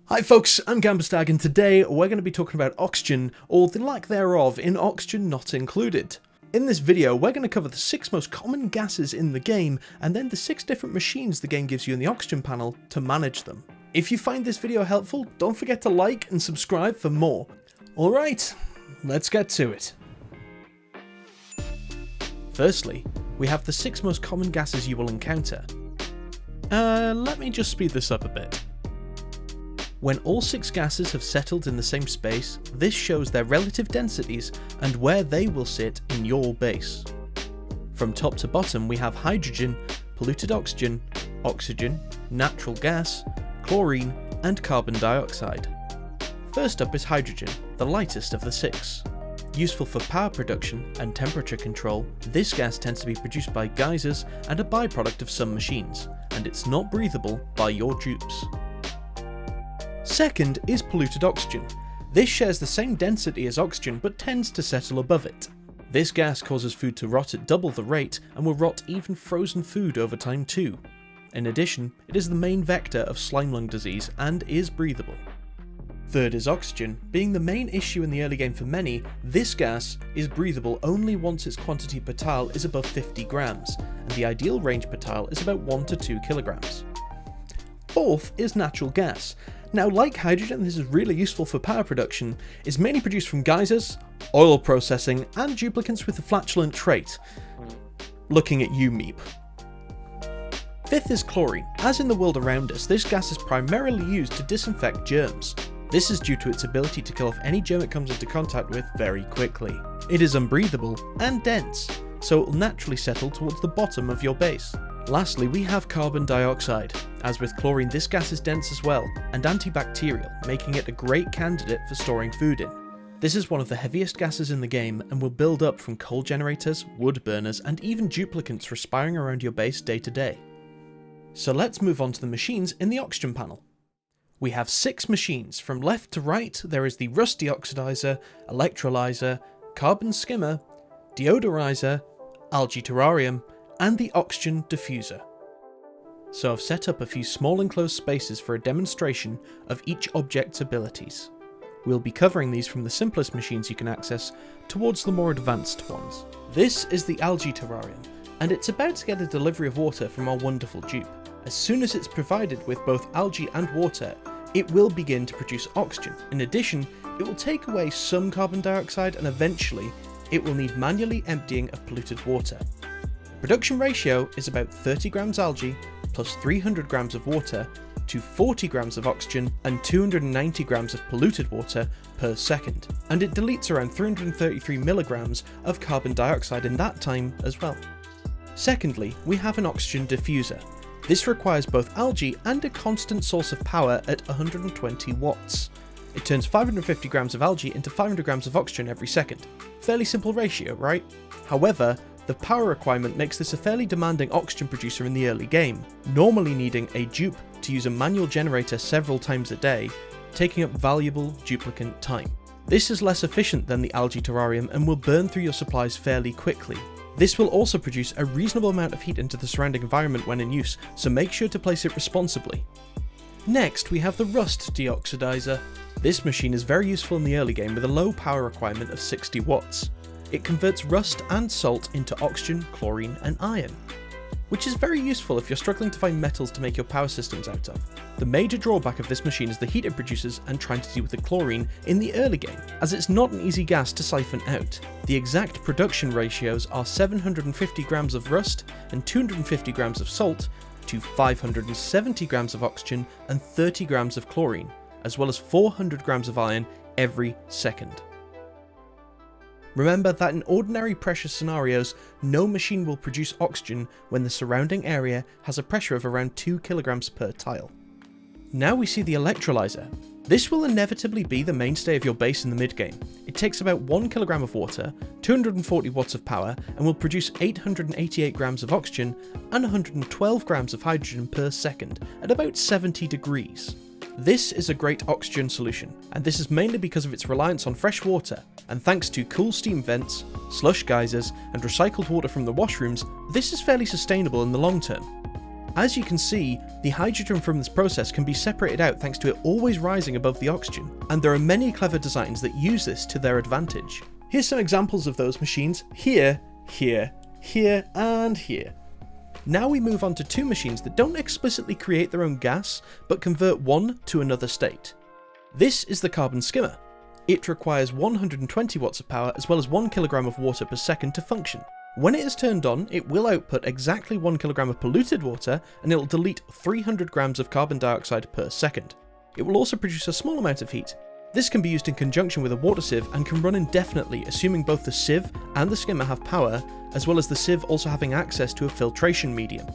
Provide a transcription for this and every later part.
Hi folks, I'm Gamberstag and today we're going to be talking about oxygen, or the lack thereof in Oxygen Not Included. In this video we're going to cover the 6 most common gases in the game and then the 6 different machines the game gives you in the oxygen panel to manage them. If you find this video helpful, don't forget to like and subscribe for more. Alright, let's get to it. Firstly, we have the 6 most common gases you will encounter. Let me just speed this up a bit. When all 6 gases have settled in the same space, this shows their relative densities and where they will sit in your base. From top to bottom we have hydrogen, polluted oxygen, oxygen, natural gas, chlorine and carbon dioxide. First up is hydrogen, the lightest of the 6. Useful for power production and temperature control, this gas tends to be produced by geysers and a byproduct of some machines, and it's not breathable by your dupes. Second is polluted oxygen. This shares the same density as oxygen but tends to settle above it. This gas causes food to rot at double the rate and will rot even frozen food over time too. In addition, it is the main vector of slime lung disease and is breathable. Third is oxygen. Being the main issue in the early game for many, this gas is breathable only once its quantity per tile is above 50 grams, and the ideal range per tile is about 1 to 2 kilograms. Fourth is natural gas. Now, like hydrogen, this is really useful for power production, is mainly produced from geysers, oil processing, and duplicants with the flatulent trait. Looking at you, Meep. Fifth is chlorine. As in the world around us, this gas is primarily used to disinfect germs. This is due to its ability to kill off any germ it comes into contact with very quickly. It is unbreathable and dense, so it will naturally settle towards the bottom of your base. Lastly, we have carbon dioxide. As with chlorine, this gas is dense as well, and antibacterial, making it a great candidate for storing food in. This is one of the heaviest gases in the game and will build up from coal generators, wood burners, and even duplicants respiring around your base day to day. So let's move on to the machines in the oxygen panel. We have 6 machines. From left to right, there is the Rust Deoxidiser, Electrolyzer, Carbon Skimmer, Deodoriser, Algae Terrarium, and the Oxygen Diffuser. So I've set up a few small enclosed spaces for a demonstration of each object's abilities. We'll be covering these from the simplest machines you can access towards the more advanced ones. This is the Algae Terrarium, and it's about to get a delivery of water from our wonderful dupe. As soon as it's provided with both algae and water, it will begin to produce oxygen. In addition, it will take away some carbon dioxide and eventually it will need manually emptying of polluted water. Production ratio is about 30 grams algae plus 300 grams of water to 40 grams of oxygen and 290 grams of polluted water per second, and it deletes around 333 milligrams of carbon dioxide in that time as well. Secondly, we have an oxygen diffuser. This requires both algae and a constant source of power at 120 watts. It turns 550 grams of algae into 500 grams of oxygen every second. Fairly simple ratio, right? However, the power requirement makes this a fairly demanding oxygen producer in the early game, normally needing a dupe to use a manual generator several times a day, taking up valuable duplicant time. This is less efficient than the Algae Terrarium and will burn through your supplies fairly quickly. This will also produce a reasonable amount of heat into the surrounding environment when in use, so make sure to place it responsibly. Next, we have the Rust Deoxidiser. This machine is very useful in the early game with a low power requirement of 60 watts. It converts rust and salt into oxygen, chlorine and iron, which is very useful if you're struggling to find metals to make your power systems out of. The major drawback of this machine is the heat it produces and trying to deal with the chlorine in the early game, as it's not an easy gas to siphon out. The exact production ratios are 750 grams of rust and 250 grams of salt to 570 grams of oxygen and 30 grams of chlorine, as well as 400 grams of iron every second. Remember that in ordinary pressure scenarios, no machine will produce oxygen when the surrounding area has a pressure of around 2 kilograms per tile. Now we see the Electrolyzer. This will inevitably be the mainstay of your base in the mid-game. It takes about 1 kilogram of water, 240 watts of power, and will produce 888 grams of oxygen and 112 grams of hydrogen per second at about 70 degrees. This is a great oxygen solution, and this is mainly because of its reliance on fresh water, and thanks to cool steam vents, slush geysers, and recycled water from the washrooms, this is fairly sustainable in the long term. As you can see, the hydrogen from this process can be separated out thanks to it always rising above the oxygen, and there are many clever designs that use this to their advantage. Here's some examples of those machines here, here, here, and here. Now we move on to two machines that don't explicitly create their own gas, but convert one to another state. This is the carbon skimmer. It requires 120 watts of power as well as 1 kilogram of water per second to function. When it is turned on, it will output exactly 1 kilogram of polluted water, and it will delete 300 grams of carbon dioxide per second. It will also produce a small amount of heat. This can be used in conjunction with a water sieve and can run indefinitely, assuming both the sieve and the skimmer have power, as well as the sieve also having access to a filtration medium.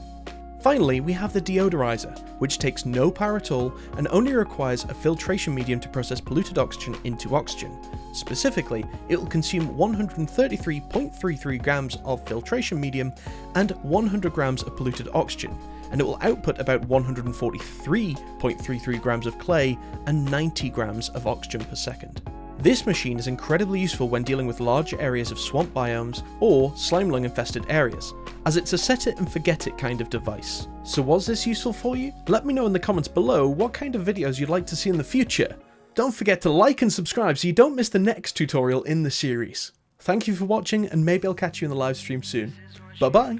Finally, we have the Deodoriser, which takes no power at all and only requires a filtration medium to process polluted oxygen into oxygen. Specifically, it will consume 133.33 grams of filtration medium and 100 grams of polluted oxygen, and it will output about 143.33 grams of clay and 90 grams of oxygen per second. This machine is incredibly useful when dealing with large areas of swamp biomes or slime lung infested areas, as it's a set it and forget it kind of device. So was this useful for you? Let me know in the comments below what kind of videos you'd like to see in the future. Don't forget to like and subscribe so you don't miss the next tutorial in the series. Thank you for watching, and maybe I'll catch you in the live stream soon. Bye bye!